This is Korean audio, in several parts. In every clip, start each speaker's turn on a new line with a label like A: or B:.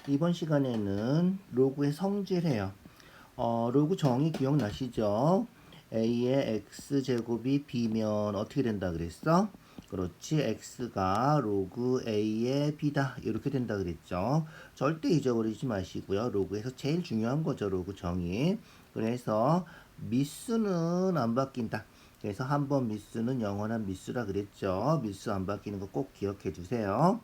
A: 이번 시간에는 로그의 성질해요. 로그 정의 기억나시죠? a의 x제곱이 b면 어떻게 된다 그랬어? 그렇지, x가 로그 a의 b다 이렇게 된다 그랬죠. 절대 잊어버리지 마시고요. 로그에서 제일 중요한 거죠, 로그 정의. 그래서 미수는 안 바뀐다. 그래서 한 번 미수는 영원한 미수라 그랬죠. 미수 안 바뀌는 거 꼭 기억해 주세요.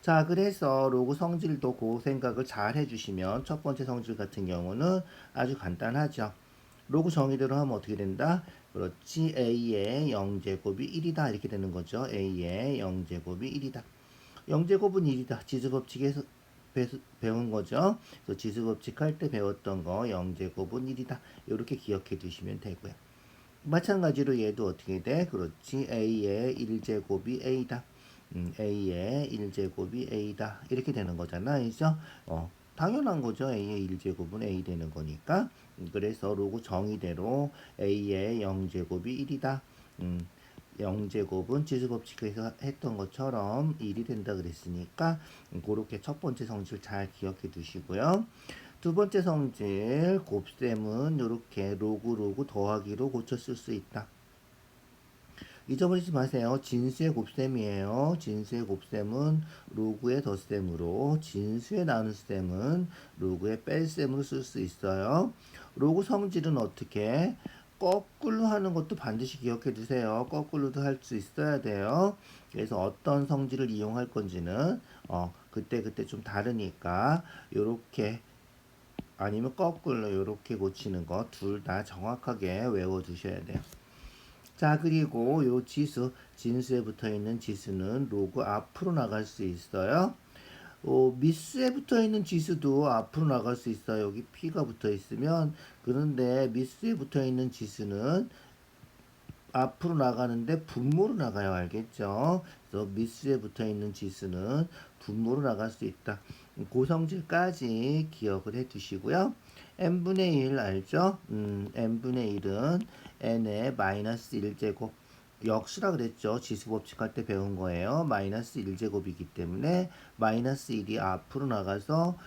A: 자, 그래서 로그 성질도 그 생각을 잘 해주시면 첫 번째 성질 같은 경우는 아주 간단하죠. 로그 정의대로 하면 어떻게 된다? 그렇지, a의 0제곱이 1이다 이렇게 되는 거죠. a의 0제곱이 1이다. 0제곱은 1이다. 지수법칙에서 배운 거죠. 그래서 지수법칙 할 때 배웠던 거 0제곱은 1이다. 이렇게 기억해 두시면 되고요. 마찬가지로 얘도 어떻게 돼? 그렇지, a의 1제곱이 a다. a의 1제곱이 a다. 이렇게 되는 거잖아. 그죠? 당연한 거죠. a의 1제곱은 a 되는 거니까. 그래서 로그 정의대로 a의 0제곱이 1이다. 0제곱은 지수법칙에서 했던 것처럼 1이 된다 그랬으니까 그렇게 첫 번째 성질 잘 기억해 두시고요. 두 번째 성질 곱셈은 이렇게 로그 더하기로 고쳐 쓸 수 있다. 잊어버리지 마세요. 진수의 곱셈이에요. 진수의 곱셈은 로그의 덧셈으로, 진수의 나눗셈은 로그의 뺄셈으로 쓸 수 있어요. 로그 성질은 어떻게? 거꾸로 하는 것도 반드시 기억해 두세요. 거꾸로도 할 수 있어야 돼요. 그래서 어떤 성질을 이용할 건지는 그때 좀 다르니까 요렇게 아니면 거꾸로 요렇게 고치는 거 둘 다 정확하게 외워 두셔야 돼요. 자, 그리고 요 지수, 진수에 붙어 있는 지수는 로그 앞으로 나갈 수 있어요. 미수에 붙어 있는 지수도 앞으로 나갈 수 있어요. 여기 P가 붙어 있으면. 그런데 미수에 붙어 있는 지수는 앞으로 나가는데 분모로 나가요. 알겠죠? 그래서 미수에 붙어 있는 지수는 분모로 나갈 수 있다. 고성질까지 기억을 해 두시고요. n분의 1 알죠? n분의 1은 n의 마이너스 1제곱 역수라 그랬죠. 지수법칙 할 때 배운 거예요. 마이너스 1제곱이기 때문에 마이너스 1이 앞으로 나가서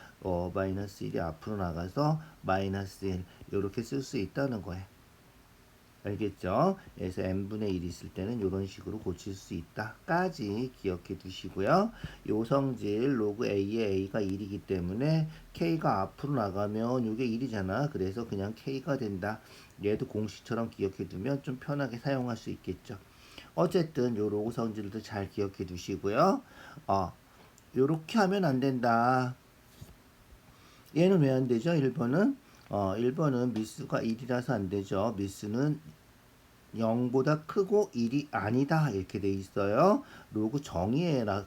A: 마이너스 1이 앞으로 나가서 마이너스 1 이렇게 쓸 수 있다는 거예요. 알겠죠? 그래서 n분의 1 있을 때는 이런 식으로 고칠 수 있다까지 기억해 두시고요. 요 성질 로그 a의 a가 1이기 때문에 k가 앞으로 나가면 이게 1이잖아. 그래서 그냥 k가 된다. 얘도 공식처럼 기억해 두면 좀 편하게 사용할 수 있겠죠. 어쨌든 요 로그 성질도 잘 기억해 두시고요. 요렇게 하면 안 된다. 얘는 왜 안 되죠? 1번은 1번은 미수가 1이라서 안 되죠. 미수는 0보다 크고 1이 아니다 이렇게 돼 있어요. 로그 정의에라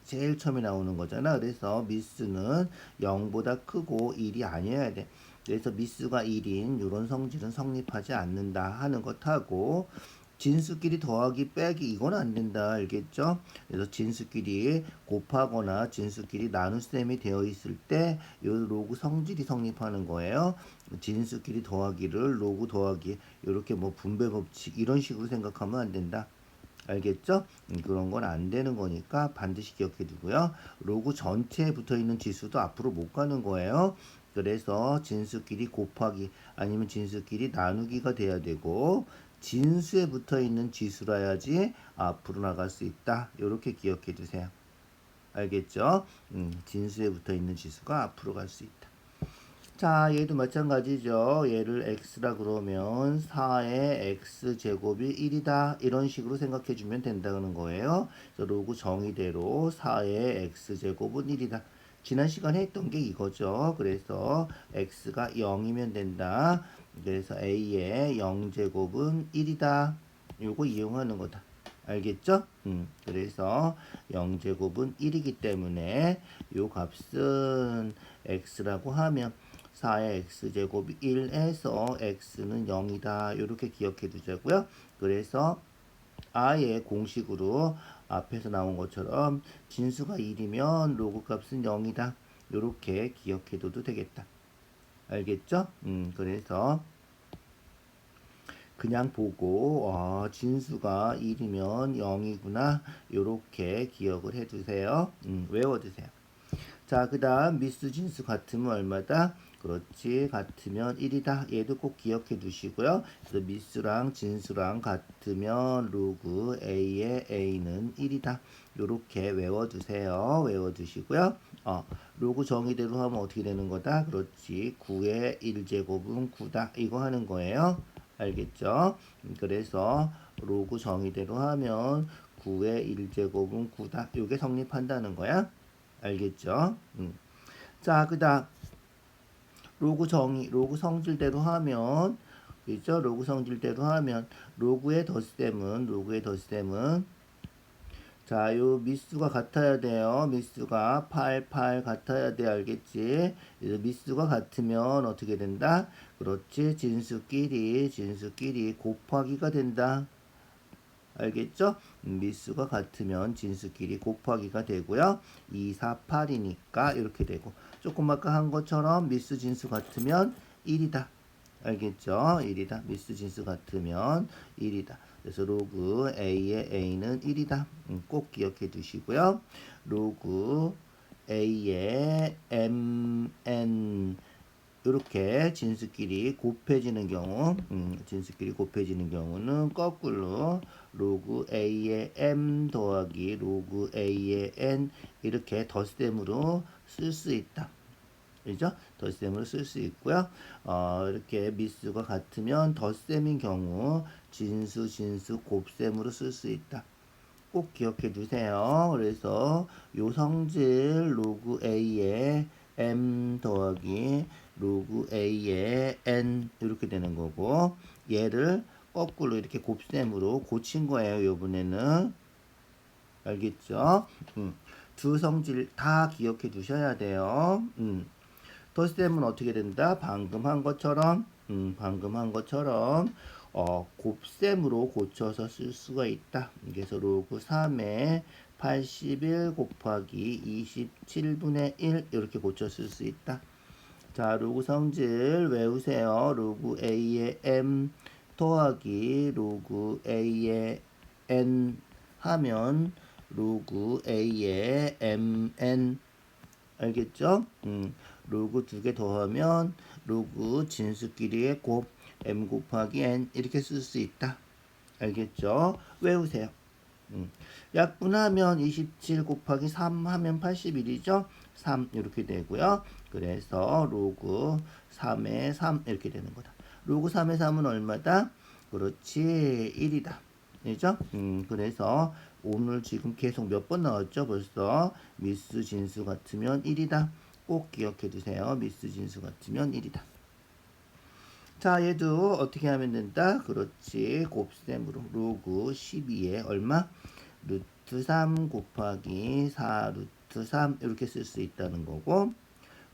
A: 제일 처음에 나오는 거잖아. 그래서 미수는 0보다 크고 1이 아니어야 돼. 그래서 미수가 1인 이런 성질은 성립하지 않는다 하는 것하고 진수끼리 더하기 빼기 이건 안 된다 알겠죠? 그래서 진수끼리 곱하거나 진수끼리 나눗셈이 되어 있을 때 이 로그 성질이 성립하는 거예요. 진수끼리 더하기를 로그 더하기 이렇게 뭐 분배 법칙 이런 식으로 생각하면 안 된다. 알겠죠? 그런 건 안 되는 거니까 반드시 기억해 두고요. 로그 전체에 붙어 있는 지수도 앞으로 못 가는 거예요. 그래서 진수끼리 곱하기 아니면 진수끼리 나누기가 돼야 되고 진수에 붙어 있는 지수라야지 앞으로 나갈 수 있다. 이렇게 기억해 두세요. 알겠죠? 진수에 붙어 있는 지수가 앞으로 갈 수 있다. 자, 얘도 마찬가지죠. 얘를 x라 그러면 4의 x제곱이 1이다. 이런 식으로 생각해 주면 된다는 거예요. 그래서 로그 정의대로 4의 x제곱은 1이다. 지난 시간에 했던 게 이거죠. 그래서 x가 0이면 된다. 그래서 a의 0제곱은 1이다. 요거 이용하는 거다. 알겠죠? 그래서 0제곱은 1이기 때문에 요 값은 x라고 하면 4의 x제곱이 1에서 x는 0이다. 이렇게 기억해 두자고요. 그래서 아예 공식으로 앞에서 나온 것처럼 진수가 1이면 로그 값은 0이다. 이렇게 기억해 둬도 되겠다. 알겠죠? 그래서 그냥 보고 진수가 1이면 0이구나. 이렇게 기억을 해 두세요. 외워 두세요. 자, 그 다음 미수 진수 같으면 얼마다? 그렇지, 같으면 1이다. 얘도 꼭 기억해 두시고요. 그래서 미수랑 진수랑 같으면 로그 A의 A는 1이다. 요렇게 외워두세요. 외워두시고요. 로그 정의대로 하면 어떻게 되는 거다? 그렇지, 9의 1제곱은 9다. 이거 하는 거예요. 알겠죠? 그래서 로그 정의대로 하면 9의 1제곱은 9다. 요게 성립한다는 거야. 알겠죠? 자, 그 다음 로그 정의, 로그 성질대로 하면 그죠? 로그 성질대로 하면 로그의 덧셈은 자, 요 미수가 같아야 돼요. 미수가 8, 8 같아야 돼. 알겠지? 그래서 미수가 같으면 어떻게 된다? 그렇지. 진수끼리 곱하기가 된다. 알겠죠? 미수가 같으면 진수끼리 곱하기가 되고요. 2, 4, 8이니까 이렇게 되고 조금 아까 한 것처럼 미수 진수 같으면 1이다. 알겠죠? 1이다. 미수 진수 같으면 1이다. 그래서 로그 A의 A는 1이다. 꼭 기억해 두시고요. 로그 A의 MN 이렇게 진수끼리 곱해지는 경우, 진수끼리 곱해지는 경우는 거꾸로 로그 A의 M 더하기 로그 A의 N 이렇게 덧셈으로 쓸 수 있다. 그죠? 덧셈으로 쓸 수 있고요. 이렇게 미수가 같으면 덧셈인 경우 진수 곱셈으로 쓸 수 있다. 꼭 기억해 두세요. 그래서 요 성질 로그 A의 M 더하기 로그 A의 N 이렇게 되는 거고 얘를 거꾸로 이렇게 곱셈으로 고친 거예요. 요번에는 알겠죠? 두 성질 다 기억해 두셔야 돼요. 덧셈은 어떻게 된다? 방금 한 것처럼 곱셈으로 고쳐서 쓸 수가 있다. 그래서 로그 3에 81 곱하기 27분의 1 이렇게 고쳐 쓸 수 있다. 자, 로그 성질 외우세요. 로그 A의 M 더하기 로그 A의 N 하면 로그 A의 MN 알겠죠? 로그 두 개 더하면 로그 진수끼리의 곱 m 곱하기 n 이렇게 쓸 수 있다. 알겠죠? 외우세요. 약분하면 27 곱하기 3 하면 81이죠? 3 이렇게 되고요. 그래서 로그 3의 3 이렇게 되는 거다. 로그 3의 3은 얼마다? 그렇지, 1이다. 그죠? 그래서 오늘 지금 계속 몇 번 나왔죠? 벌써 미수 진수 같으면 1이다. 꼭 기억해 두세요. 미수 진수 같으면 1이다. 자, 얘도 어떻게 하면 된다? 그렇지. 곱셈으로 로그 12에 얼마? 루트 3 곱하기 4 루트 3 이렇게 쓸 수 있다는 거고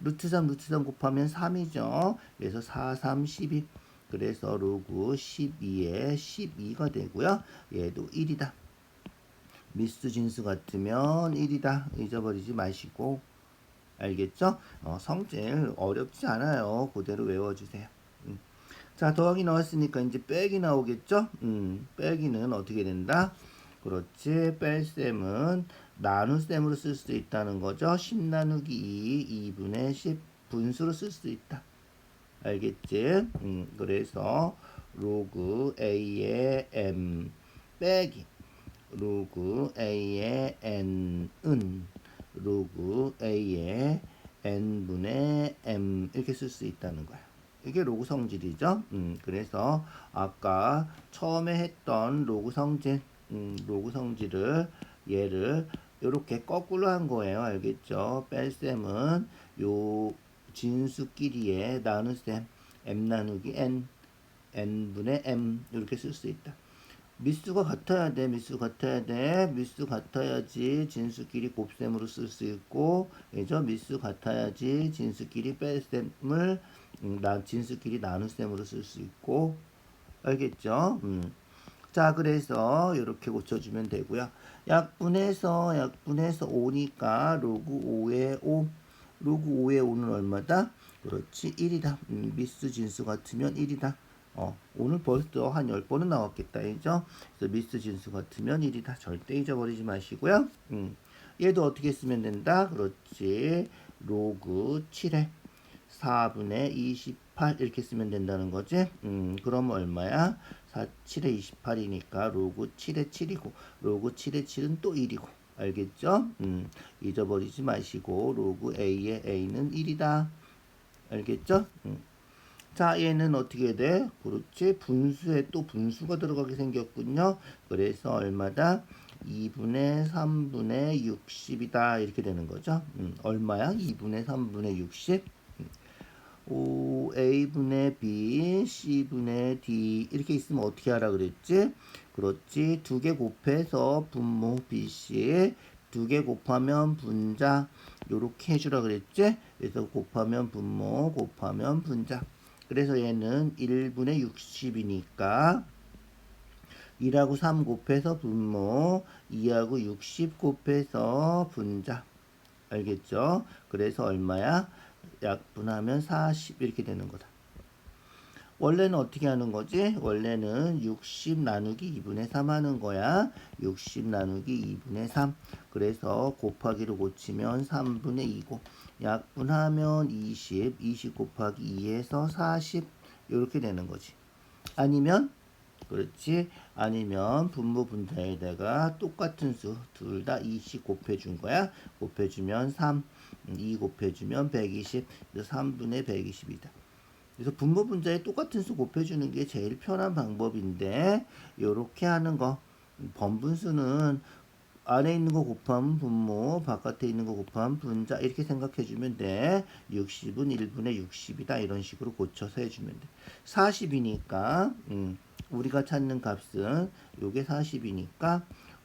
A: 루트 3 곱하면 3이죠. 그래서 4, 3, 12 그래서 로그 12에 12가 되고요. 얘도 1이다. 미수 진수 같으면 1이다. 잊어버리지 마시고 알겠죠? 성질 어렵지 않아요. 그대로 외워주세요. 자, 더하기 나왔으니까 이제 빼기 나오겠죠? 빼기는 어떻게 된다? 그렇지. 뺄셈은 나눗셈으로 쓸 수 있다는 거죠. 10 나누기 2, 2분의 10 분수로 쓸 수 있다. 알겠지? 그래서 로그 A의 M 빼기 로그 A의 N은 로그 A의 N분의 M 이렇게 쓸 수 있다는 거야. 이게 로그 성질이죠. 그래서 아까 처음에 했던 로그 성질을 얘를 이렇게 거꾸로 한 거예요. 알겠죠? 뺄셈은 요 진수끼리의 나눗셈 m 나누기 n n분의 m 이렇게 쓸 수 있다. 미수가 같아야 돼. 미수 같아야지 진수끼리 곱셈으로 쓸 수 있고, 그죠? 미수 같아야지 진수끼리 뺄셈을 진수끼리 나눗셈으로 쓸 수 있고, 알겠죠? 자, 그래서 이렇게 고쳐주면 되고요. 약분해서 5니까 로그 5의 5. 로그 5의 5는 얼마다? 그렇지, 1이다. 미수 진수 같으면 1이다. 오늘 벌써 한 10번은 나왔겠다. 그죠? 그래서 미수 진수 같으면 1이다. 절대 잊어버리지 마시고요. 얘도 어떻게 쓰면 된다? 그렇지. 로그 7에 4분의 28 이렇게 쓰면 된다는 거지. 그럼 얼마야? 4, 7에 28이니까 로그 7에 7이고 로그 7에 7은 또 1이고 알겠죠? 잊어버리지 마시고 로그 A의 A는 1이다. 알겠죠? 자, 얘는 어떻게 돼? 그렇지. 분수에 또 분수가 들어가게 생겼군요. 그래서 얼마다? 2분의 3분의 60이다. 이렇게 되는 거죠. 얼마야? 2분의 3분의 60? 오, A분의 B, C분의 D 이렇게 있으면 어떻게 하라 그랬지? 그렇지. 두 개 곱해서 분모 BC 두 개 곱하면 분자 요렇게 해주라 그랬지? 그래서 곱하면 분모 곱하면 분자 그래서 얘는 1분의 60이니까 1하고 3 곱해서 분모 2하고 60 곱해서 분자 알겠죠? 그래서 얼마야? 약분하면 40 이렇게 되는 거다. 원래는 어떻게 하는 거지? 원래는 60 나누기 2분의 3 하는 거야. 60 나누기 2분의 3. 그래서 곱하기로 고치면 3분의 2고 약분하면 20, 20 곱하기 2에서 40 이렇게 되는 거지. 아니면 그렇지. 아니면 분모 분자에다가 똑같은 수 둘 다 20 곱해준 거야. 곱해주면 3, 2 곱해주면 120, 3분의 120이다. 그래서 분모 분자에 똑같은 수 곱해주는 게 제일 편한 방법인데 요렇게 하는 거 번분수는 안에 있는 거 곱하면 분모 바깥에 있는 거 곱하면 분자 이렇게 생각해 주면 돼. 60은 1분의 60이다 이런 식으로 고쳐서 해주면 돼. 40이니까 우리가 찾는 값은 요게 40이니까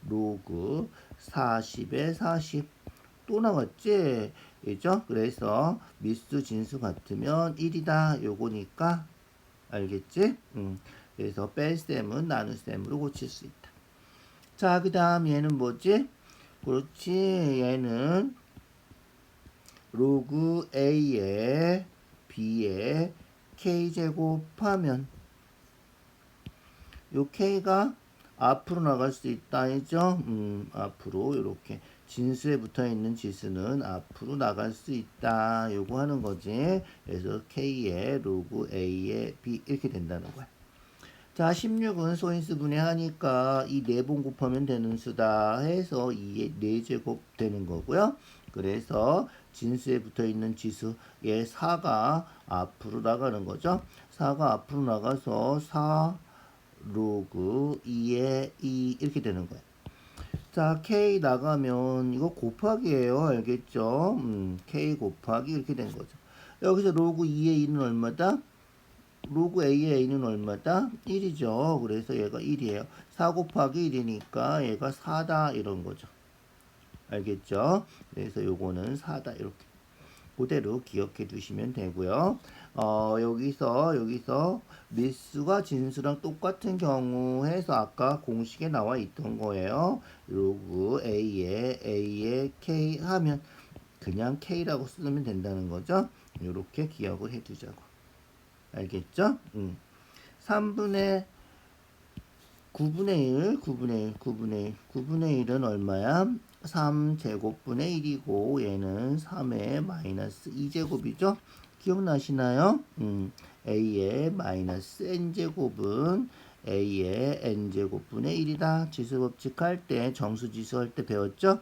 A: 로그 40에 40 또 나왔지? 그죠? 그래서 미수 진수 같으면 1이다 요거니까 알겠지? 그래서 뺄셈은 나눗셈으로 고칠 수 있다. 자, 그 다음 얘는 뭐지? 그렇지. 얘는 로그 A에 B에 K제곱하면 요 K가 앞으로 나갈 수 있다. 이죠? 앞으로 이렇게 진수에 붙어 있는 지수는 앞으로 나갈 수 있다. 요거 하는 거지. 그래서 K의 로그 A의 B 이렇게 된다는 거야. 자, 16은 소인수 분해하니까 이 4번 곱하면 되는 수다 해서 2의 4제곱 되는 거고요. 그래서 진수에 붙어 있는 지수 얘 4가 앞으로 나가는 거죠. 4가 앞으로 나가서 4 로그 2의 2 이렇게 되는 거예요. 자, K 나가면 이거 곱하기예요. 알겠죠? K 곱하기 이렇게 된 거죠. 여기서 로그 2의 2는 얼마다? 로그 A의 A는 얼마다? 1이죠. 그래서 얘가 1이에요. 4 곱하기 1이니까 얘가 4다 이런 거죠. 알겠죠? 그래서 요거는 4다 이렇게 그대로 기억해 두시면 되고요. 여기서 미수가 진수랑 똑같은 경우 해서 아까 공식에 나와 있던 거예요. 로그 A의 K 하면 그냥 K라고 쓰면 된다는 거죠. 이렇게 기억을 해 두자고. 알겠죠? 3분의 9분의 9분의 1은 얼마야? 3제곱분의 1이고 얘는 3의 마이너스 2제곱이죠? 기억나시나요? A의 마이너스 n제곱은 A의 n제곱분의 1이다. 지수법칙 할 때 정수지수 할 때 배웠죠?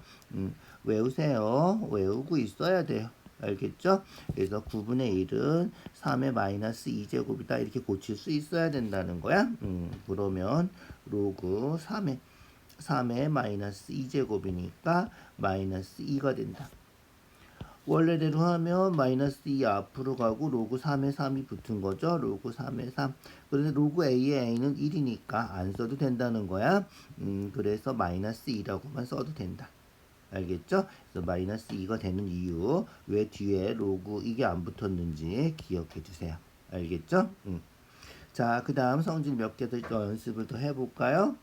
A: 외우세요. 외우고 있어야 돼요. 알겠죠? 그래서 9분의 1은 3의 마이너스 2제곱이다. 이렇게 고칠 수 있어야 된다는 거야. 그러면 로그 3의 마이너스 2제곱이니까 마이너스 2가 된다. 원래대로 하면 마이너스 2 앞으로 가고 로그 3에 3이 붙은 거죠. 로그 3에 3. 그래서 로그 A의 A는 1이니까 안 써도 된다는 거야. 그래서 마이너스 2라고만 써도 된다. 알겠죠? 그래서 마이너스 2가 되는 이유 왜 뒤에 로그 이게 안 붙었는지 기억해 주세요. 알겠죠? 자, 그 다음 성질 몇 개 더 연습을 더 해볼까요?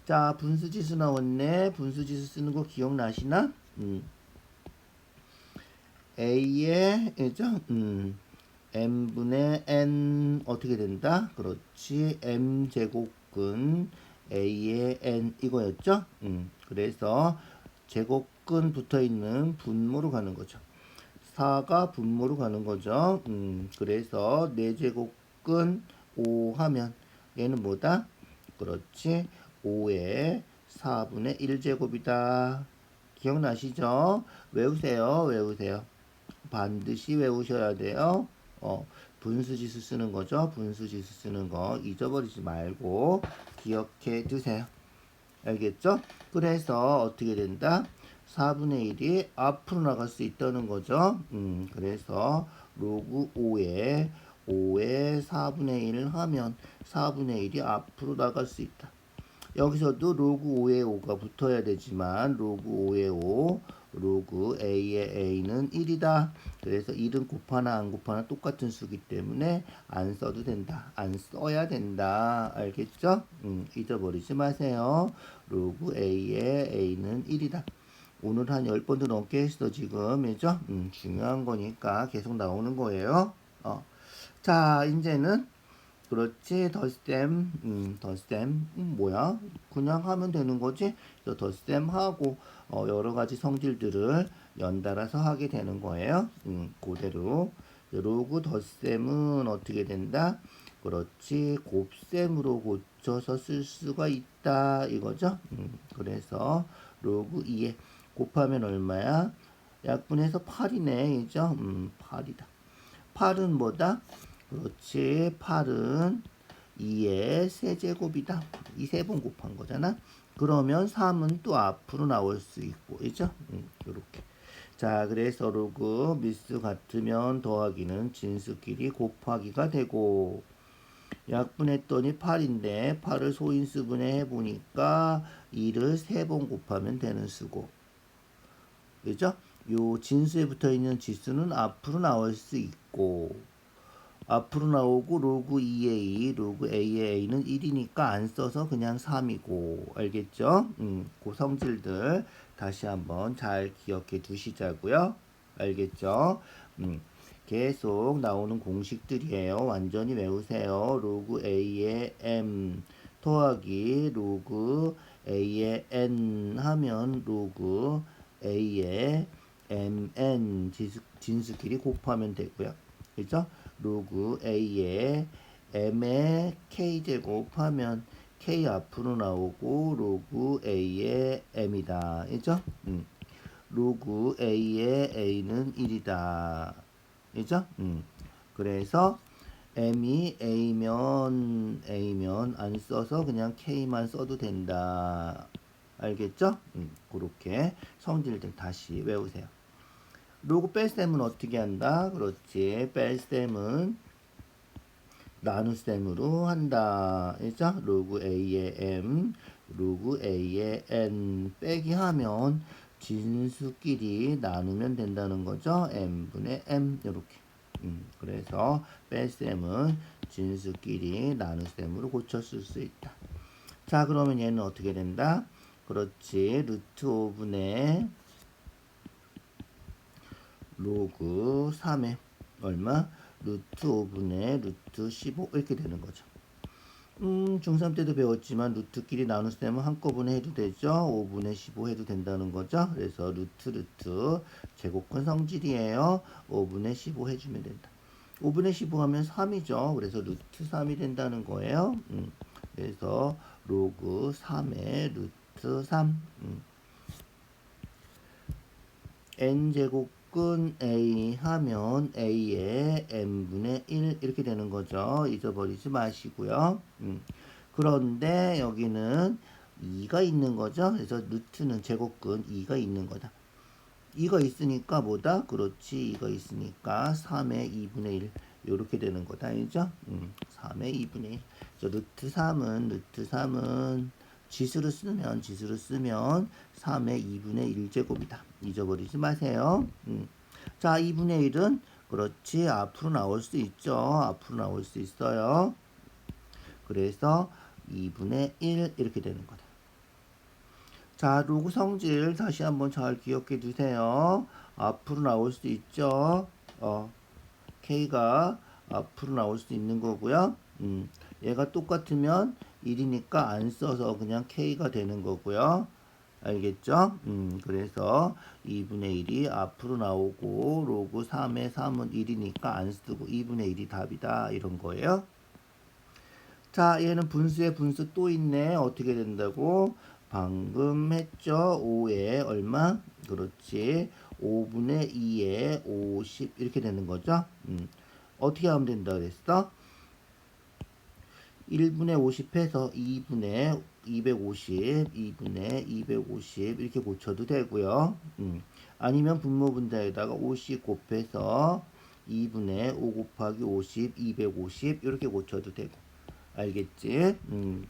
A: 자, 분수지수 나왔네. 분수지수 쓰는 거 기억나시나? A의 죠 m분의 n 어떻게 된다? 그렇지. m제곱근 A의 n 이거였죠? 그래서 제곱 제곱근 붙어 있는 분모로 가는 거죠. 4가 분모로 가는 거죠. 그래서 4제곱근 5 하면 얘는 뭐다? 그렇지. 5의 4분의 1제곱이다. 기억나시죠? 외우세요. 외우세요. 반드시 외우셔야 돼요. 분수지수 쓰는 거죠. 분수지수 쓰는 거 잊어버리지 말고 기억해 두세요. 알겠죠? 그래서 어떻게 된다? 4분의 1이 앞으로 나갈 수 있다는 거죠. 그래서 로그 5에 4분의 1을 하면 4분의 1이 앞으로 나갈 수 있다. 여기서도 로그 5에 5가 붙어야 되지만 로그 5에 5 로그 a의 a는 1이다. 그래서 1은 곱하나 안 곱하나 똑같은 수기 때문에 안 써도 된다. 안 써야 된다. 알겠죠? 잊어버리지 마세요. 로그 a의 a는 1이다. 오늘 한 10번도 넘게 했어 지금. 그죠? 중요한 거니까 계속 나오는 거예요. 자, 이제는 그렇지. 더스댐 뭐야? 그냥 하면 되는 거지. 그래서 더스댐 하고 여러 가지 성질들을 연달아서 하게 되는 거예요. 그대로 로그 더스댐은 어떻게 된다? 그렇지. 곱셈으로 고쳐서 쓸 수가 있다 이거죠. 그래서 로그 2에 곱하면 얼마야? 약분해서 8이네. 그죠? 8이다. 8은 뭐다? 그렇지. 8은 2의 세제곱이다. 이 세 번 곱한 거잖아. 그러면 3은 또 앞으로 나올 수 있고, 그죠? 이렇게. 자, 그래서 로그 미수 같으면 더하기는 진수끼리 곱하기가 되고, 약분했더니 8인데 8을 소인수분해 해보니까 2를 세 번 곱하면 되는 수고, 그죠? 요 진수에 붙어 있는 지수는 앞으로 나올 수 있고, 앞으로 나오고 로그 2a, 로그 a의 a는 1이니까 안 써서 그냥 3이고, 알겠죠? 그 성질들 다시 한번 잘 기억해 두시자고요. 알겠죠? 계속 나오는 공식들이에요. 완전히 외우세요. 로그 a의 m 더하기 로그 a의 n 하면 로그 a의 mn 진수끼리 곱하면 되고요. 그죠? 로그 a의 m의 k제곱 하면 k 앞으로 나오고 로그 a의 m이다. 그죠? 로그 a의 a는 1이다. 그죠? 그래서 m이 a면 안 써서 그냥 k만 써도 된다. 알겠죠? 그렇게 성질들 다시 외우세요. 로그 뺄셈은 어떻게 한다? 그렇지. 뺄셈은 나눗셈으로 한다. 그죠? 로그 a의 m, 로그 a의 n 빼기 하면 진수끼리 나누면 된다는 거죠. m분의 m 이렇게. 그래서 뺄셈은 진수끼리 나눗셈으로 고쳤을 수 있다. 자, 그러면 얘는 어떻게 된다? 그렇지. 루트 5분의 로그 3에 얼마? 루트 5분의 루트 15 이렇게 되는 거죠. 중3 때도 배웠지만 루트끼리 나눗셈은 한꺼번에 해도 되죠. 5분의 15 해도 된다는 거죠. 그래서 루트 제곱근 성질이에요. 5분의 15 해주면 된다. 5분의 15 하면 3이죠. 그래서 루트 3이 된다는 거예요. 그래서 로그 3의 루트 3 n제곱근 a 하면 a의 n분의 1 이렇게 되는 거죠. 잊어버리지 마시고요. 그런데 여기는 2가 있는 거죠. 그래서 루트는 제곱근 2가 있는 거다. 2가 있으니까 뭐다? 그렇지. 2가 있으니까 3의 2분의 1 이렇게 되는 거다. 알죠? 3의 2분의 1. 그래서 루트 3은 지수를 쓰면 3의 2분의 1제곱이다. 잊어버리지 마세요. 자, 2분의 1은 그렇지. 앞으로 나올 수 있죠. 앞으로 나올 수 있어요. 그래서 2분의 1 이렇게 되는 거다. 자, 로그 성질 다시 한번 잘 기억해 두세요. 앞으로 나올 수 있죠. K가 앞으로 나올 수 있는 거고요. 얘가 똑같으면 1이니까 안 써서 그냥 K가 되는 거고요. 알겠죠? 그래서 2분의 1이 앞으로 나오고 로그 3의 3은 1이니까 안 쓰고 2분의 1이 답이다. 이런 거예요. 자, 얘는 분수에 분수 또 있네. 어떻게 된다고? 방금 했죠? 5에 얼마? 그렇지. 5분의 2에 50 이렇게 되는 거죠? 어떻게 하면 된다 그랬어? 1분의 50 해서 2분의 250, 2분의 250 이렇게 고쳐도 되고요. 아니면 분모분자에다가 50 곱해서 2분의 5 곱하기 50, 250 이렇게 고쳐도 되고. 알겠지?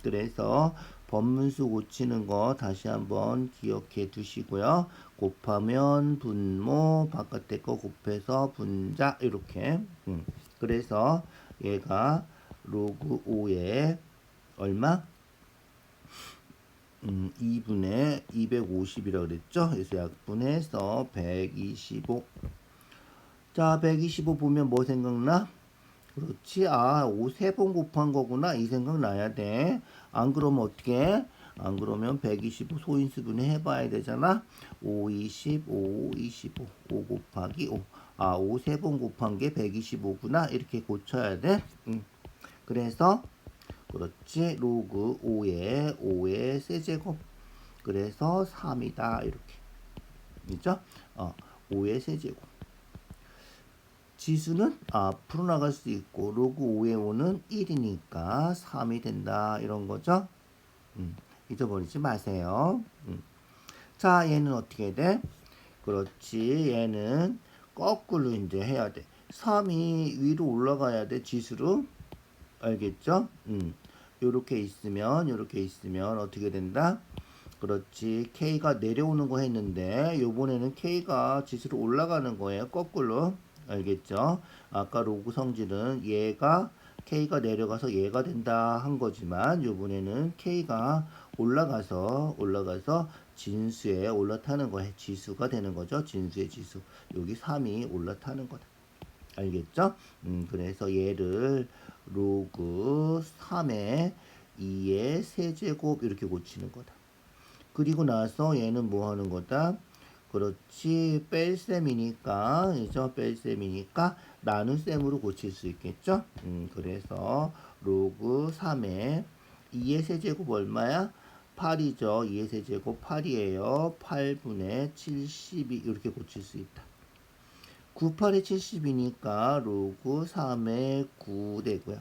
A: 그래서 번문수 고치는 거 다시 한번 기억해 두시고요. 곱하면 분모, 바깥에 거 곱해서 분자 이렇게. 그래서 얘가 로그 5에 얼마? 2분의 250이라고 그랬죠? 그래서 약분해서 125. 자, 125 보면 뭐 생각나? 그렇지. 아, 5 세 번 곱한 거구나. 이 생각 나야 돼. 안 그러면 어떻게? 안 그러면 125 소인수분해 해봐야 되잖아. 5, 20, 5, 25. 5 곱하기 5. 아, 5 세 번 곱한 게 125구나. 이렇게 고쳐야 돼. 그래서 그렇지. 로그 5의 세제곱. 그래서 3이다. 이렇게. 그죠? 5의 세제곱. 지수는 앞으로 나갈 수 있고 로그 5의 5는 1이니까 3이 된다. 이런 거죠. 잊어버리지 마세요. 자, 얘는 어떻게 돼? 그렇지. 얘는 거꾸로 이제 해야 돼. 3이 위로 올라가야 돼. 지수로. 알겠죠? 요렇게 있으면 어떻게 된다? 그렇지. K가 내려오는 거 했는데 요번에는 K가 지수로 올라가는 거예요. 거꾸로. 알겠죠? 아까 로그 성질은 얘가 K가 내려가서 얘가 된다 한 거지만 요번에는 K가 올라가서 진수에 올라타는 거에 지수가 되는 거죠. 진수의 지수. 여기 3이 올라타는 거다. 알겠죠? 그래서 얘를 로그 3의 2의 세제곱 이렇게 고치는 거다. 그리고 나서 얘는 뭐 하는 거다? 그렇지. 뺄셈이니까, 그죠? 뺄셈이니까 나눗셈으로 고칠 수 있겠죠? 그래서 로그 3의 2의 세제곱 얼마야? 8이죠. 2의 세제곱 8이에요. 8분의 72 이렇게 고칠 수 있다. 9, 8에 70이니까 로그 3의 9 되고요.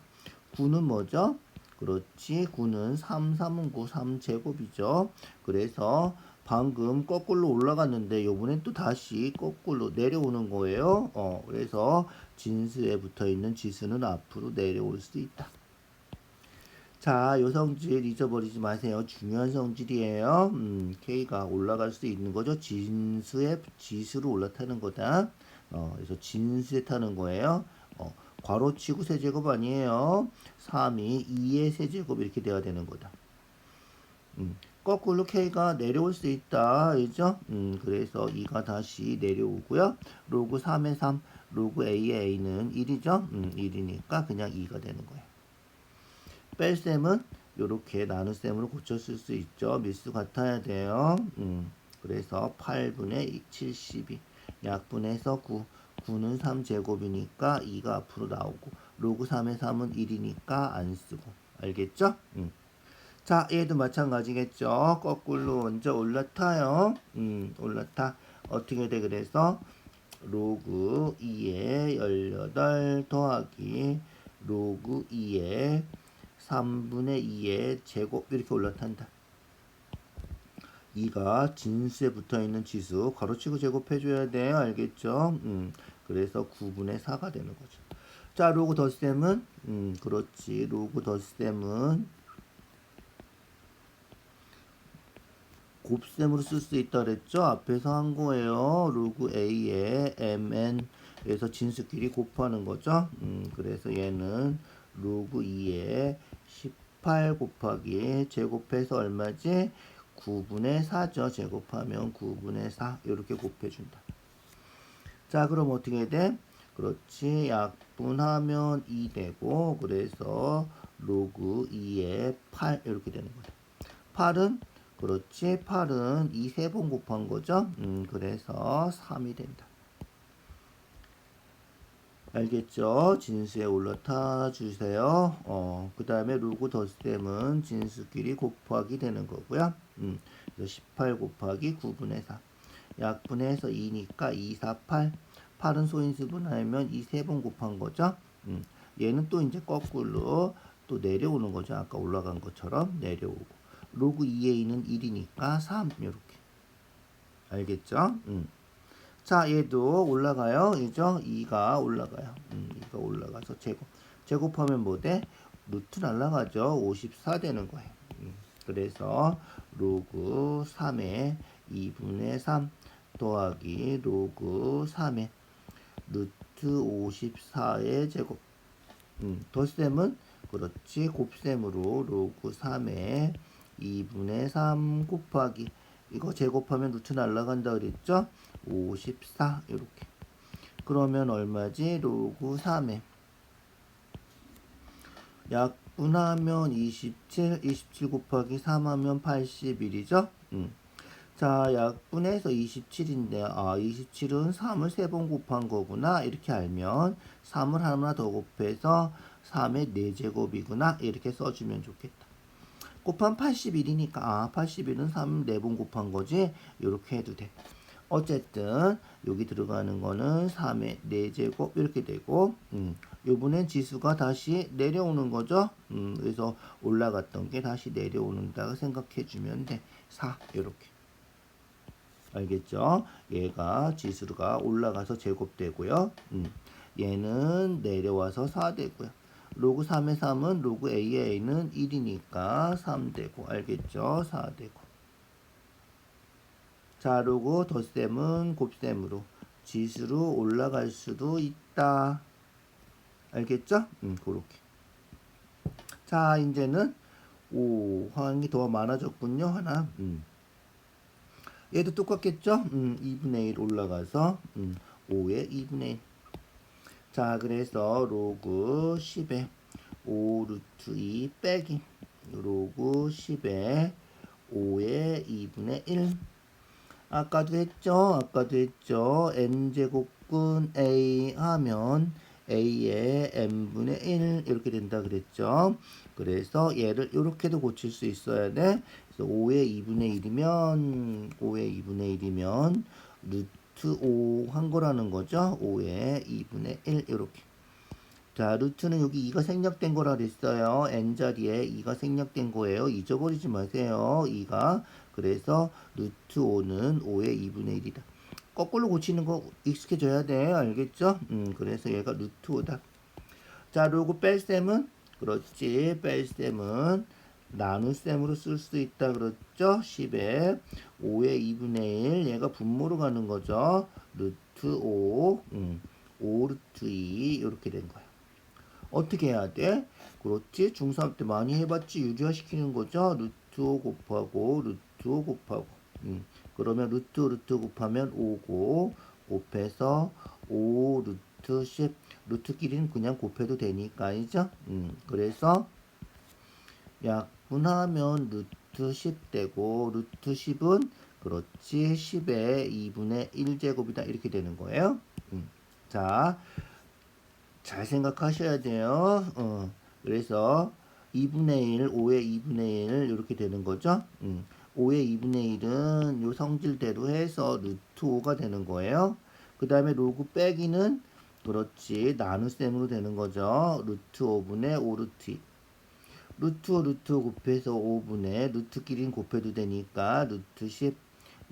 A: 9는 뭐죠? 그렇지. 9는 3, 3은 9, 3제곱이죠. 그래서 방금 거꾸로 올라갔는데 요번엔 또 다시 거꾸로 내려오는 거예요. 그래서 진수에 붙어 있는 지수는 앞으로 내려올 수 있다. 자, 요 성질 잊어버리지 마세요. 중요한 성질이에요. K가 올라갈 수 있는 거죠. 진수의 지수로 올라타는 거다. 그래서 진수에 타는 거예요. 괄호치고 세제곱 아니에요. 3이 2의 세제곱 이렇게 돼야 되는 거다. 거꾸로 K가 내려올 수 있다. 그죠? 그래서 2가 다시 내려오고요. 로그 3의 3, 로그 A의 A는 1이죠? 1이니까 그냥 2가 되는 거예요. 뺄셈은 이렇게 나눗셈으로 고쳤을 수 있죠. 밀수 같아야 돼요. 그래서 8분의 72 약분해서 9 9는 3제곱이니까 2가 앞으로 나오고 로그 3의 3은 1이니까 안 쓰고 알겠죠? 자, 얘도 마찬가지겠죠. 거꾸로 먼저 올라타요. 올라타. 어떻게 돼? 그래서 로그 2의 18 더하기 로그 2의 3분의 2의 제곱 이렇게 올라탄다. 2가 진수에 붙어있는 지수 가로치고 제곱해줘야 돼요. 알겠죠? 그래서 9분의 4가 되는 거죠. 자, 로그 덧셈은 그렇지. 로그 덧셈은 곱셈으로 쓸 수 있다 그랬죠? 앞에서 한 거예요. 로그 A에 MN에서 진수끼리 곱하는 거죠. 그래서 얘는 로그 2에 18 곱하기 제곱해서 얼마지? 9분의 4죠. 제곱하면 9분의 4 이렇게 곱해준다. 자, 그럼 어떻게 돼? 그렇지. 약분하면 2 되고 그래서 로그 2에 8 이렇게 되는 거다. 8은 그렇지. 8은 2 세 번 곱한 거죠. 그래서 3이 된다. 알겠죠? 진수에 올라타 주세요. 그 다음에 로그 덧셈은 진수끼리 곱하기 되는 거고요. 그래서 18 곱하기 9분의 4. 약분해서 2니까 2, 4, 8. 8은 소인수분하면 2 세 번 곱한 거죠. 얘는 또 이제 거꾸로 또 내려오는 거죠. 아까 올라간 것처럼 내려오고. 로그 2a는 1이니까 3 이렇게. 알겠죠? 자, 얘도 올라가요. 그죠? 2가 올라가요. 2가 올라가서 제곱하면 뭐 돼? 루트 날라가죠. 54 되는 거예요. 그래서 로그 3의 2분의 3 더하기 로그 3의 루트 54의 제곱. 덧셈은 그렇지. 곱셈으로 로그 3의 2분의 3 곱하기 이거 제곱하면 루트 날라간다 그랬죠? 54 이렇게. 그러면 얼마지? 로그 3에 약분하면 27 곱하기 3 하면 81이죠? 자, 약분해서 27인데, 27은 3을 3번 곱한 거구나. 이렇게 알면 3을 하나 더 곱해서 3의 4제곱이구나. 이렇게 써주면 좋겠다. 곱한 81이니까, 81은 3 4번 곱한 거지. 이렇게 해도 돼. 어쨌든 여기 들어가는 거는 3의 4제곱 이렇게 되고 요번엔 지수가 다시 내려오는 거죠. 그래서 올라갔던 게 다시 내려오는다고 생각해 주면 돼. 4 이렇게. 알겠죠? 얘가 지수가 올라가서 제곱되고요. 얘는 내려와서 4 되고요. 로그 3의 3은 로그 A의 A는 1이니까 3 되고 알겠죠? 4 되고. 자, 로그 덧셈은 곱셈으로 지수로 올라갈 수도 있다. 알겠죠? 그렇게. 자, 이제는 5 항이 더 많아졌군요. 하나. 얘도 똑같겠죠? 2분의 1 올라가서 5의 2분의 1. 자, 그래서 로그 10에 5 루트 2 빼기 로그 10에 5의 2분의 1. 아까도 했죠. n제곱근 a 하면 a의 n분의 1 이렇게 된다 그랬죠. 그래서 얘를 이렇게도 고칠 수 있어야 돼. 그래서 5의 2분의 1이면 루트 5 한 거라는 거죠. 5의 2분의 1 이렇게. 자, 루트는 여기 2가 생략된 거라 그랬어요. n자리에 2가 생략된 거예요. 잊어버리지 마세요. 2가. 그래서 루트 5는 5의 2분의 1이다. 거꾸로 고치는 거 익숙해져야 돼. 알겠죠? 그래서 얘가 루트 5다. 자, 로그 뺄셈은 그렇지. 뺄셈은 나눗셈으로 쓸 수 있다 그랬죠? 10에 5의 2분의 1 얘가 분모로 가는 거죠. 루트 5 5 루트 2 이렇게 된 거야. 어떻게 해야 돼? 그렇지. 중3 때 많이 해봤지. 유리화시키는 거죠. 루트 5 곱하고 루트 5 곱하고 그러면 루트 곱하면 5고 곱해서 5 루트 10 루트끼리는 그냥 곱해도 되니까이죠. 그래서 약분하면 루트 10 되고 루트 10은 그렇지 10의 2분의 1제곱이다 이렇게 되는 거예요. 자, 잘 생각하셔야 돼요. 그래서 2분의 1, 5의 2분의 1 이렇게 되는 거죠. 5의 2분의 1은 요 성질대로 해서 루트 5가 되는 거예요. 그 다음에 로그 빼기는 그렇지 나눗셈으로 되는 거죠. 루트 5분의 5 루트 2. 루트 5 곱해서 5분의 루트끼리는 곱해도 되니까 루트 10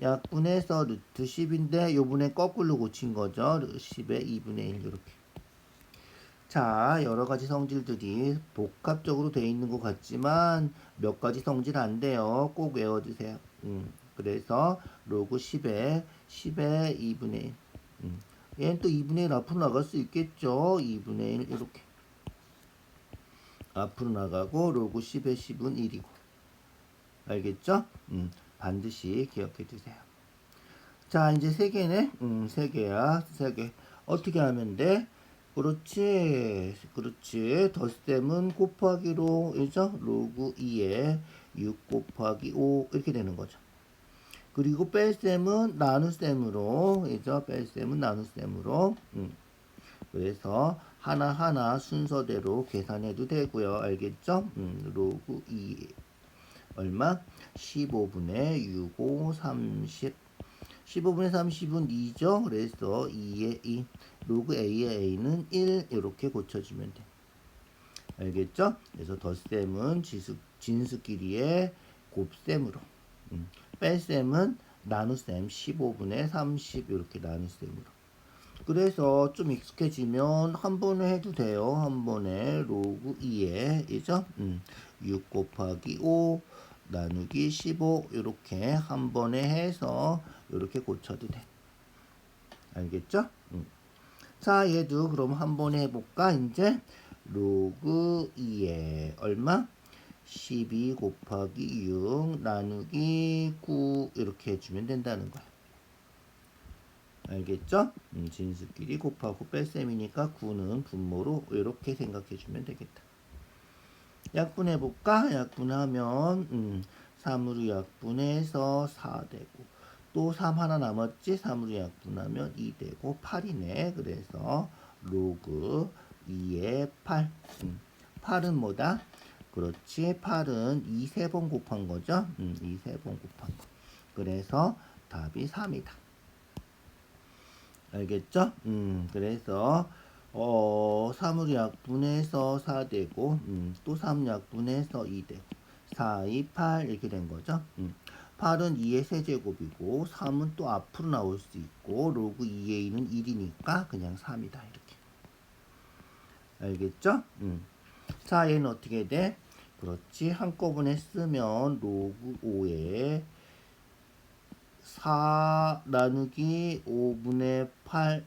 A: 약분해서 루트 10인데 요번에 거꾸로 고친 거죠. 10의 2분의 1 이렇게. 자, 여러 가지 성질들이 복합적으로 되어 있는 것 같지만 몇 가지 성질 안 돼요. 꼭 외워두세요. 그래서 로그 10에 2분의 1. 얘는 또 2분의 1 앞으로 나갈 수 있겠죠. 2분의 1 이렇게. 앞으로 나가고 로그 10의 10은 1이고. 알겠죠? 반드시 기억해 두세요. 자, 이제 3개네. 3개야. 3개. 어떻게 하면 돼? 그렇지. 덧셈은 곱하기로, 이죠? 로그 2에 6 곱하기 5 이렇게 되는 거죠. 그리고 뺄셈은 나눗셈으로, 이죠? 뺄셈은 나눗셈으로. 그래서 하나하나 순서대로 계산해도 되고요. 알겠죠? 로그 2 얼마? 15분의 6, 5, 30. 15분의 30은 2죠? 그래서 2의 2. 로그 A의 A는 1 이렇게 고쳐주면 돼. 알겠죠? 그래서 덧셈은 진수끼리의 곱셈으로. 뺄셈은 나눗셈 15분의 30 이렇게 나눗셈으로. 그래서 좀 익숙해지면 한 번에 해도 돼요. 한 번에 로그 2에 이죠? 6 곱하기 5 나누기 15 이렇게 한 번에 해서 이렇게 고쳐도 돼. 알겠죠? 자, 얘도 그럼 한 번에 해볼까? 이제 로그 2에 얼마? 12 곱하기 6 나누기 9 이렇게 해주면 된다는 거야. 알겠죠? 진수끼리 곱하고 뺄셈이니까 9는 분모로 이렇게 생각해주면 되겠다. 약분해볼까? 약분하면 3으로 약분해서 4 되고 또 3 하나 남았지? 3으로 약분하면 2 되고 8이네. 그래서 로그 2의 8. 8은 뭐다? 그렇지. 8은 2 3번 곱한 거죠? 2 3번 곱한 거. 그래서 답이 3이다. 알겠죠? 그래서 3으로 약분해서 4 되고 또 3 약분해서 2 되고 4, 2, 8 이렇게 된 거죠. 8은 2의 세제곱이고 3은 또 앞으로 나올 수 있고 로그 2의 2는 1이니까 그냥 3이다 이렇게. 알겠죠? 자, 얘는 어떻게 돼? 그렇지. 한꺼번에 쓰면 로그 5에 4 나누기 5분의 8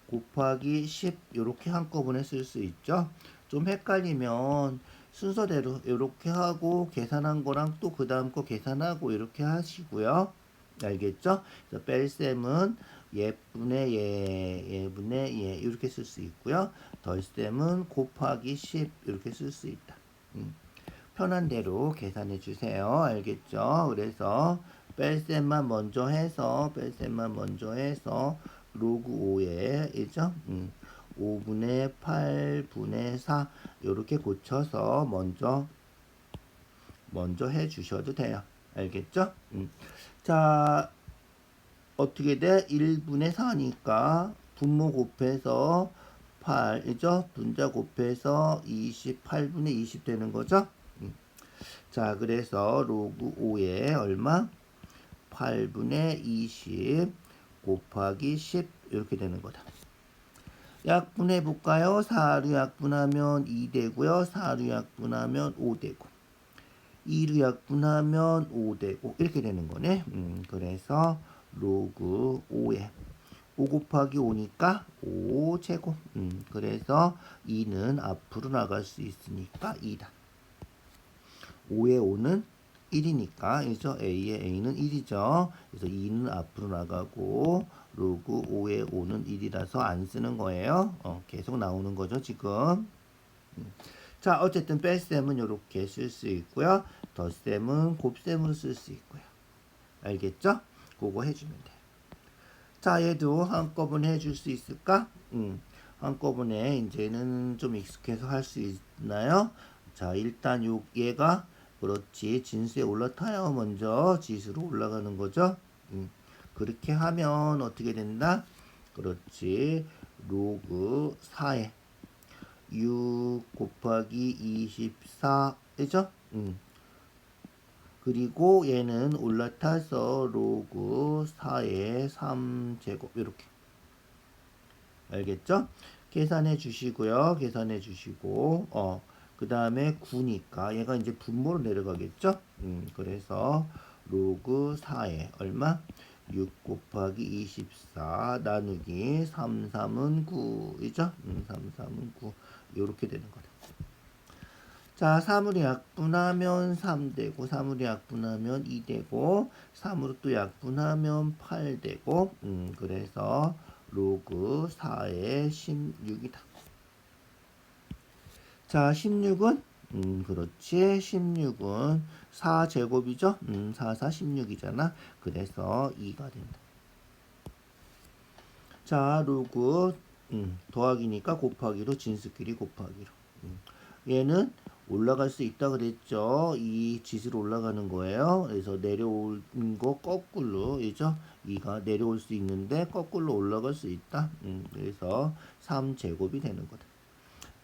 A: 곱하기 10 이렇게 한꺼번에 쓸 수 있죠. 좀 헷갈리면 순서대로 이렇게 하고 계산한 거랑 또 그 다음 거 계산하고 이렇게 하시고요. 알겠죠? 그래서 뺄셈은 예분의 예분의 예 이렇게 쓸 수 있고요. 덜셈은 곱하기 10 이렇게 쓸 수 있다. 편한 대로 계산해 주세요. 알겠죠? 그래서 뺄셈만 먼저 해서 로그 5에 이죠? 5분의 8분의 4 이렇게 고쳐서 먼저 해 주셔도 돼요. 알겠죠? 자, 어떻게 돼? 1분의 4니까 분모 곱해서 8이죠? 분자 곱해서 28분의 20 되는 거죠? 자, 그래서 로그 5에 얼마? 8분의 20 곱하기 10 이렇게 되는 거다. 약분해 볼까요? 4로 약분하면 2 되고요. 4로 약분하면 5 되고 2로 약분하면 5 되고 이렇게 되는 거네. 그래서 로그 5에 5 곱하기 5니까 5제곱. 그래서 2는 앞으로 나갈 수 있으니까 2다. 5의 5는 1이니까 이죠. A의 A는 1이죠. 그래서 2는 앞으로 나가고 로그 5의 5는 1이라서 안 쓰는 거예요. 계속 나오는 거죠, 지금. 자, 어쨌든 뺄셈은 이렇게 쓸 수 있고요. 덧셈은 곱셈으로 쓸 수 있고요. 알겠죠? 그거 해주면 돼요. 자, 얘도 한꺼번에 해줄 수 있을까? 한꺼번에 이제는 좀 익숙해서 할 수 있나요? 자, 일단 얘가 그렇지. 진수에 올라타요. 먼저 지수로 올라가는 거죠. 그렇게 하면 어떻게 된다? 그렇지. 로그 4에 6 곱하기 24 이죠? 그리고 얘는 올라타서 로그 4의 3제곱 이렇게. 알겠죠? 계산해 주시고요. 계산해 주시고 그 다음에 9니까 얘가 이제 분모로 내려가겠죠? 그래서 로그 4에 얼마? 6 곱하기 24 나누기 3, 3은 9이죠? 3, 3은 9 이렇게 되는 거다. 자, 3으로 약분하면 3 되고 3으로 약분하면 2 되고 3으로 또 약분하면 8 되고 그래서 로그 4의 16이다. 자, 16은 그렇지. 16은 4제곱이죠? 4, 4, 16이잖아. 그래서 2가 된다. 자, 로그 더하기니까 곱하기로 진수끼리 곱하기로. 얘는 올라갈 수 있다 그랬죠. 이 짓으로 올라가는 거예요. 그래서 내려오는 거 거꾸로 이죠. 2가 내려올 수 있는데 거꾸로 올라갈 수 있다. 그래서 3제곱이 되는 거다.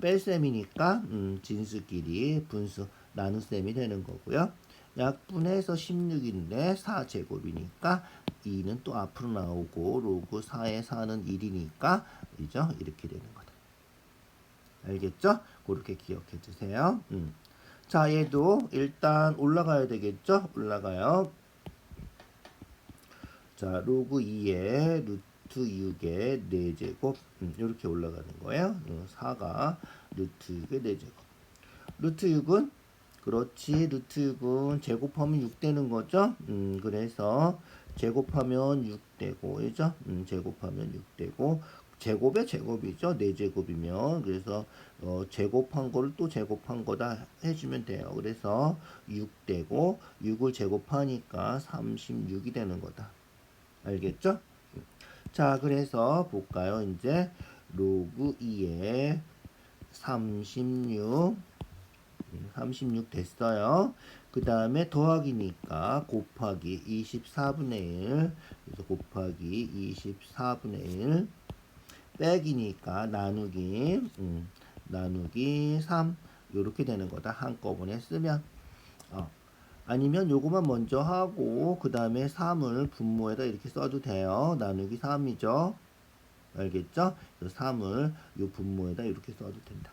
A: 뺄셈이니까 진수끼리 분수 나눗셈이 되는 거고요. 약분해서 16인데 4제곱이니까 2는 또 앞으로 나오고 로그 4에 4는 1이니까 이죠? 이렇게 되는 거다. 알겠죠? 그렇게 기억해 주세요. 자, 얘도 일단 올라가야 되겠죠? 올라가요. 자, 로그 2에 루트 6의 4제곱 이렇게 올라가는 거예요. 4가 루트 6의 4제곱. 루트 6은 그렇지. 루트 6은 제곱하면 6 되는 거죠. 그래서 제곱하면 6 되고 그죠? 제곱하면 6 되고 제곱의 제곱이죠. 4제곱이면 그래서 제곱한 거를 또 제곱한 거다 해주면 돼요. 그래서 6 되고 6을 제곱하니까 36이 되는 거다. 알겠죠? 자, 그래서 볼까요? 이제 로그 2에 36 됐어요. 그 다음에 더하기니까 곱하기 24분의 1 그래서 곱하기 24분의 1 빼기니까 나누기 3 요렇게 되는 거다. 한꺼번에 쓰면 아니면 요거만 먼저 하고 그 다음에 3을 분모에다 이렇게 써도 돼요. 나누기 3이죠. 알겠죠? 그래서 3을 요 분모에다 이렇게 써도 된다.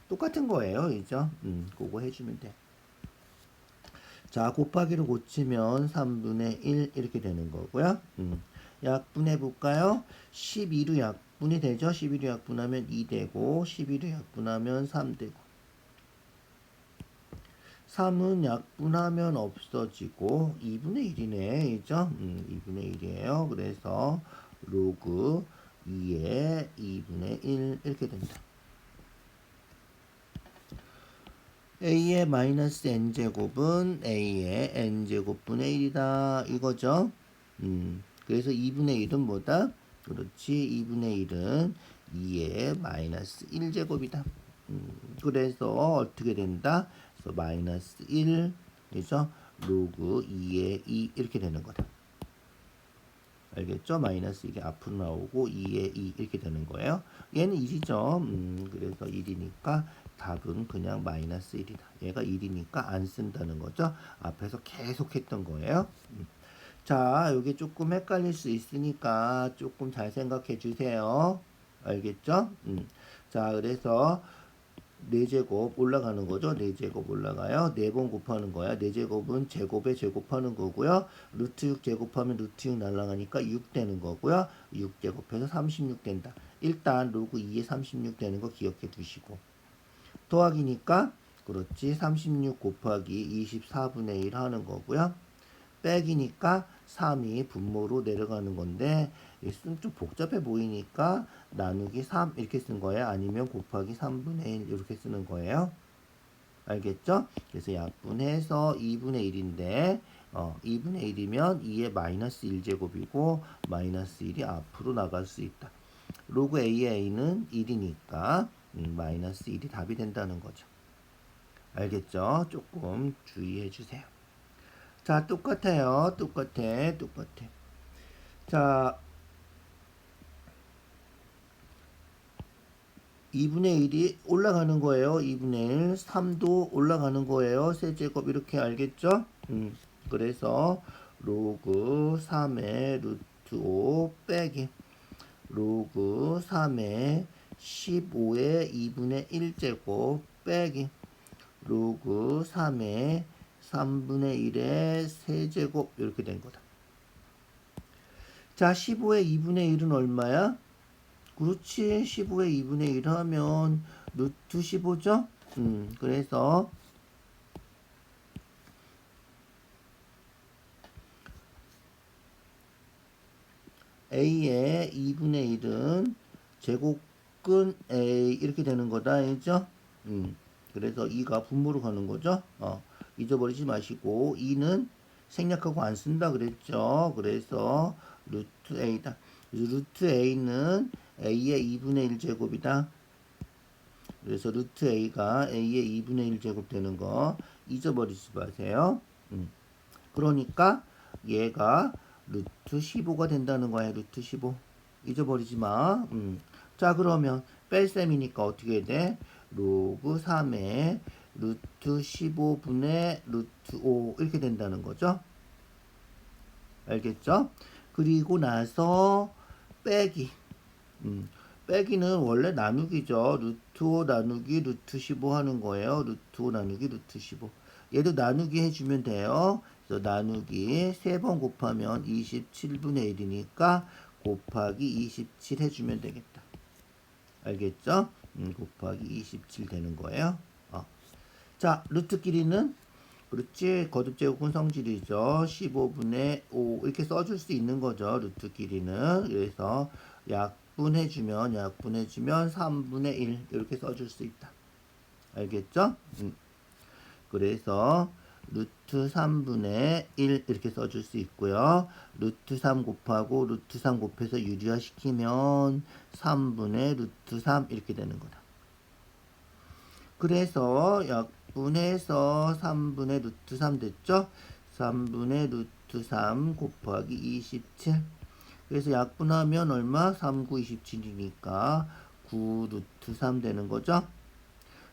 A: 똑같은 거예요. 이죠? 그거 해주면 돼. 자, 곱하기로 고치면 3분의 1 이렇게 되는 거고요. 약분해 볼까요? 12로 약분이 되죠? 12로 약분하면 2 되고 12로 약분하면 3 되고 3은 약분하면 없어지고 2분의 1이네. 이죠? 2분의 1이에요. 그래서 로그 2에 2분의 1 이렇게 된다. a의 마이너스 n제곱은 a의 n제곱분의 1이다. 이거죠. 그래서 2분의 1은 뭐다? 그렇지. 2분의 1은 2의 마이너스 1제곱이다. 그래서 어떻게 된다? 그래서 마이너스 1, 그래서 로그 2의 2 이렇게 되는 거다. 알겠죠? 마이너스 이게 앞으로 나오고 2의 2 이렇게 되는 거예요. 얘는 1이죠. 그래서 1이니까 답은 그냥 마이너스 1이다. 얘가 1이니까 안 쓴다는 거죠. 앞에서 계속 했던 거예요. 자, 여기 조금 헷갈릴 수 있으니까 조금 잘 생각해 주세요. 알겠죠? 자, 그래서 4제곱 올라가는 거죠. 4제곱 올라가요. 4번 곱하는 거야. 4제곱은 제곱에 제곱하는 거고요. 루트 6 제곱하면 루트 6 날라가니까 6 되는 거고요. 6 제곱해서 36 된다. 일단 로그 2에 36 되는 거 기억해 두시고. 더하기니까 그렇지. 36 곱하기 24분의 1 하는 거고요. 빼기니까 3이 분모로 내려가는 건데 좀 복잡해 보이니까 나누기 3 이렇게 쓴 거예요. 아니면 곱하기 3분의 1 이렇게 쓰는 거예요. 알겠죠? 그래서 약분해서 2분의 1인데 2분의 1이면 2의 마이너스 1제곱이고 마이너스 1이 앞으로 나갈 수 있다. 로그 a의 a는 1이니까 마이너스 1이 답이 된다는 거죠. 알겠죠? 조금 주의해 주세요. 자, 똑같아요. 똑같아. 자, 2분의 1이 올라가는 거예요. 2분의 1. 3도 올라가는 거예요. 세제곱 이렇게 알겠죠? 그래서 로그 3의 루트 5 빼기 로그 3의 15의 2분의 1제곱 빼기 로그 3의 3분의 1의 세제곱 이렇게 된 거다. 자, 15의 2분의 1은 얼마야? 그렇지. 15의 2분의 1 하면 루트 15죠? 그래서 a의 2분의 1은 제곱근 a 이렇게 되는 거다. 알죠? 그래서 2가 분모로 가는 거죠. 잊어버리지 마시고 2는 생략하고 안 쓴다 그랬죠. 그래서 루트 a다. 루트 a는 a의 2분의 1 제곱이다. 그래서 루트 a가 a의 2분의 1 제곱 되는 거 잊어버리지 마세요. 그러니까 얘가 루트 15가 된다는 거야. 루트 15. 잊어버리지 마. 자, 그러면 뺄셈이니까 어떻게 돼? 로그 3에 루트 15분의 루트 5 이렇게 된다는 거죠. 알겠죠? 그리고 나서 빼기. 빼기는 원래 나누기죠. 루트 5 나누기 루트 15 하는 거예요. 루트 5 나누기 루트 15. 얘도 나누기 해주면 돼요. 그래서 나누기 3번 곱하면 27분의 1이니까 곱하기 27 해주면 되겠다. 알겠죠? 곱하기 27 되는 거예요. 자, 루트 길이는 그렇지. 거듭제곱은 성질이죠. 15분의 5 이렇게 써줄 수 있는 거죠. 루트 길이는. 그래서 약분해주면 3분의 1 이렇게 써줄 수 있다. 알겠죠? 그래서 루트 3분의 1 이렇게 써줄 수 있고요. 루트 3 곱하고 루트 3 곱해서 유리화시키면 3분의 루트 3 이렇게 되는 거다. 그래서 약분해서 3분의 루트 3 됐죠? 3분의 루트 3 곱하기 27. 그래서 약분하면 얼마? 3, 9, 27이니까 9 루트 3 되는 거죠?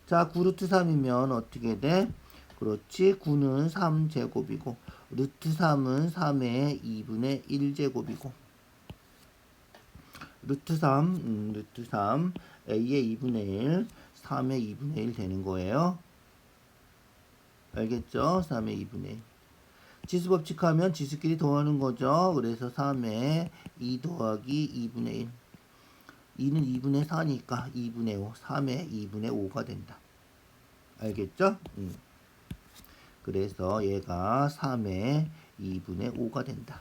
A: 자, 9 루트 3이면 어떻게 돼? 그렇지. 9는 3제곱이고 루트 3은 3의 2분의 1제곱이고 루트 3 a의 2분의 1 3의 2분의 1 되는 거예요. 알겠죠? 3의 2분의 1. 지수법칙 하면 지수끼리 더하는 거죠. 그래서 3의 2 더하기 2분의 1. 2는 2분의 4니까 2분의 5. 3의 2분의 5가 된다. 알겠죠? 그래서 얘가 3의 2분의 5가 된다.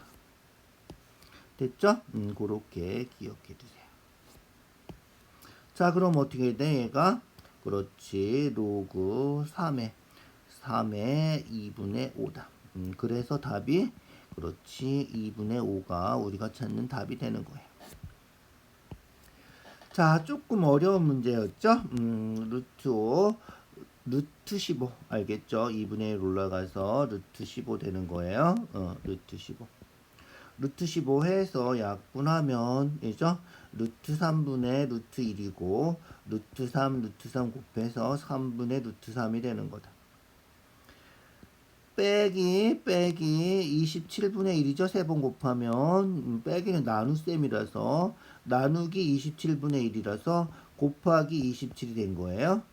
A: 됐죠? 그렇게 기억해 두세요. 자, 그럼 어떻게 돼? 얘가 그렇지. 로그 3의 2분의 5다. 그래서 답이 그렇지. 2분의 5가 우리가 찾는 답이 되는 거예요. 자, 조금 어려운 문제였죠? 루트 5 루트 15 알겠죠? 2분의 1 올라가서 루트 15 되는 거예요. 루트 15. 루트 15 해서 약분하면 이죠? 루트 3분의 루트 1이고 루트 3 곱해서 3분의 루트 3이 되는 거다. 빼기 27분의 1이죠. 3번 곱하면 빼기는 나눗셈이라서 나누기 27분의 1이라서 곱하기 27이 된 거예요.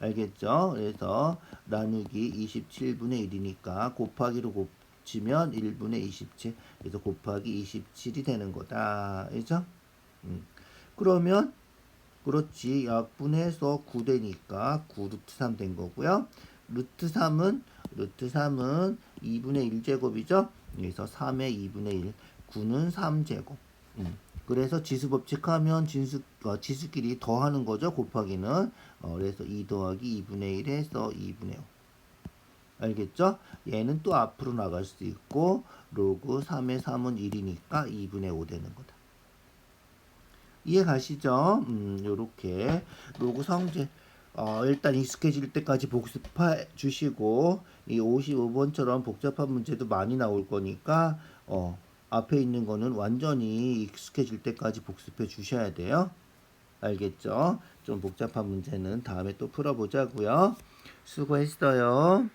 A: 알겠죠? 그래서 나누기 27분의 1이니까 곱하기로 곱치면 1분의 27. 그래서 곱하기 27이 되는 거다. 알죠? 그러면 그렇지. 약분해서 9 되니까 9 루트 3 된 거고요. 루트 3은 2분의 1제곱이죠. 그래서 3의 2분의 1. 9는 3제곱. 그래서 지수법칙 하면 지수끼리 더하는 거죠. 곱하기는. 그래서 2 더하기 2분의 1 해서 2분의 5. 알겠죠? 얘는 또 앞으로 나갈 수 있고 로그 3의 3은 1이니까 2분의 5 되는 거다. 이해 가시죠? 요렇게 로그 성질 일단 익숙해질 때까지 복습해 주시고 이 55번처럼 복잡한 문제도 많이 나올 거니까 앞에 있는 거는 완전히 익숙해질 때까지 복습해 주셔야 돼요. 알겠죠? 좀 복잡한 문제는 다음에 또 풀어보자고요. 수고했어요.